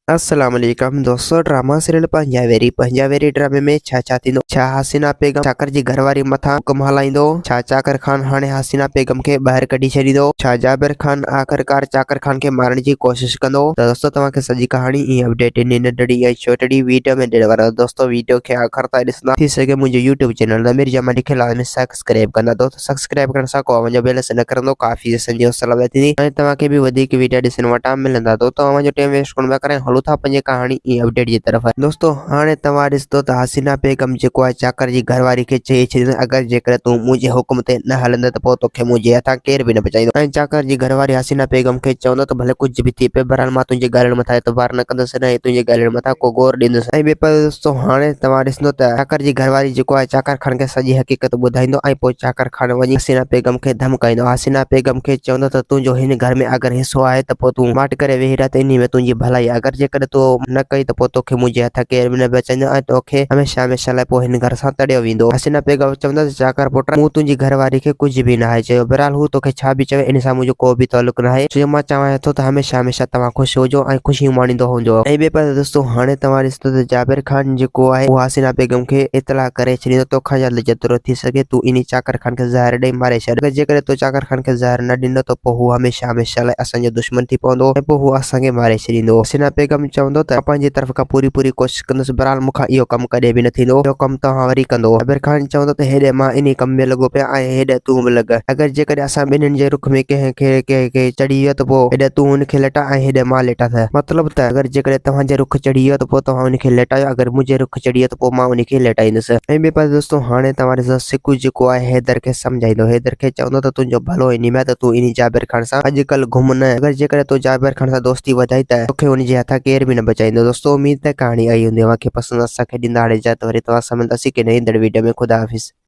अस्सलाम वालेकुम दोस्तों। ड्रामा सीरियल पंजाबेरी ड्रामे में छा थींदो। छा हसीना बेगम चाकर जी घरवारी मथा हुकुम हलाईंदो। छा चाकर खान हाणे हसीना बेगम के ॿाहिरि कढी छॾींदो। छा जाबिर खान आख़िरकार चाकर खान के मारण जी कोशिश कंदो। त दोस्तों तव्हांखे सॼी कहानी ईअं अपडेट इन नंढड़ी ऐं छोटड़ी वीडियो में ॾियण वारो। दोस्तों वीडियो के आख़िर ताईं ॾिसंदा थी सघे मुंहिंजो यूट्यूब चैनल द मिर्जा लिखियल आहे में सब्सक्राइब कंदा। दोस्तों सब्सक्राइब करण सां को मुंहिंजो बेल न करंदो काफ़ी संजो सलाह थींदी ऐं तव्हांखे बि वधीक वीडियो ॾिसण वटां मिलंदा। तो तव्हांजो टाइम वेस्ट कोन पिया करें, हलूं था पंहिंजी कहानी ई अपडेट जी तरफ। दोस्तों हाणे तव्हां ॾिसंदो त हसीना बेगम जेको आहे चाकर जी घरवारी खे चई छॾींदो, अगरि जेकर तूं मुंहिंजे हुकुम ते न हलंदे त पोइ तोखे मुंहिंजे हथां केर बि न बचाईंदो। ऐं चाकर जी घरवारी हसीना बेगम खे चवंदो त भले कुझु बि थिए पिए, बहरहाल मां तुंहिंजे ॻाल्हियुनि मथां एतबार न कंदुसि न तुंहिंजे ॻाल्हियुनि मथां को गौर ॾींदुसि। ऐं ॿिए पासे दोस्तों हाणे तव्हां ॾिसंदो त चाकर जी घरवारी जेको आहे चाकर खान खे सॼी हक़ीक़त ॿुधाईंदो ऐं पोइ चाकर खान वञी हसीना बेगम खे धमकाईंदो। हसीना बेगम खे चवंदो त तुंहिंजो हिन घर में अगरि हिसो आहे त पोइ तूं माट करे वेही रह, त इन में तुंहिंजी भलाई। अगरि जेकर तूं न कई त पोइ तोखे मुंहिंजे हथ केर बि न बचाईंदो ऐं तोखे हमेशह हमेशह लाइ पोइ हिन घर सां तड़ियो वेंदो। हसीना बेगम चवंदो त चाकर पुट मूं तुंहिंजी घरवारी खे कुझु बि न आहे चयो, बहरहाल हू तोखे छा बि चवे इन सां मुंहिंजो को बि तालुक न आहे। छो मां चाहियां थो त हमेशह हमेशह तव्हां ख़ुशि हुजो ऐं ख़ुशी माणींदो हुजो। ऐं ॿिए पासे दोस्तों हाणे तव्हां ॾिसंदो त जाबिर खान जेको आहे उहो हसीना बेगम खे इतला करे छॾींदो तोखां जल्द जेतिरो थी सघे तूं इन चाकर खान खे ज़हर ॾेई मारे छॾ। अगरि जेकर तूं चाकर खान खे ज़हर न ॾींदो त पोइ हू हमेशह हमेशह लाइ असांजो दुश्मन थी पवंदो ऐं पोइ हू असांखे मारे छॾींदो। हसीना बेगम चवंदो त पंहिंजी तरफ़ खां पूरी कोशिश कंदुसि, बहरहाल मूंखां इहो कमु कॾहिं बि न थींदो, इहो कमु तव्हां वरी कंदो। जाबिर खान चवंदो त हेॾे मां इन कम में लॻो पिया ऐं हेॾे तूं बि लॻ। अगरि जेकर असां ॿिन्हिनि जे रुख में कंहिंखे चढ़ी वियो त पोइ हेॾे तूं हुनखे लटा ऐं हेॾे मां लेटा था। मतिलबु त अगरि जेकर तव्हांजे रुख चढ़ी वियो त पोइ तव्हां हुनखे लेटायो, अगरि मुंहिंजे रुख चढ़ी वियो त पोइ मां उनखे लेटाईंदुसि। ऐं ॿिए पासे दोस्तों हाणे तव्हां ॾिसो सिकू जेको आहे हैदर खे सम्झाईंदो। हैदर खे चवंदो त तुंहिंजो भलो इन में त तूं इन जाबिर खान सां अॼुकल्ह घुम न। अगरि जेकर तूं जाबिर खान सां दोस्ती वधाई त तोखे हुनजे हथां केर बि न बचाईंदो। दोस्तों उम्मीद है कहानी आई हूंदी, पसंदि असांखे ॾींदा हाणे इजाज़त, वरी तव्हां सां मिलंदासीं कि नई वीडियो में। ख़ुदा हाफ़िज़।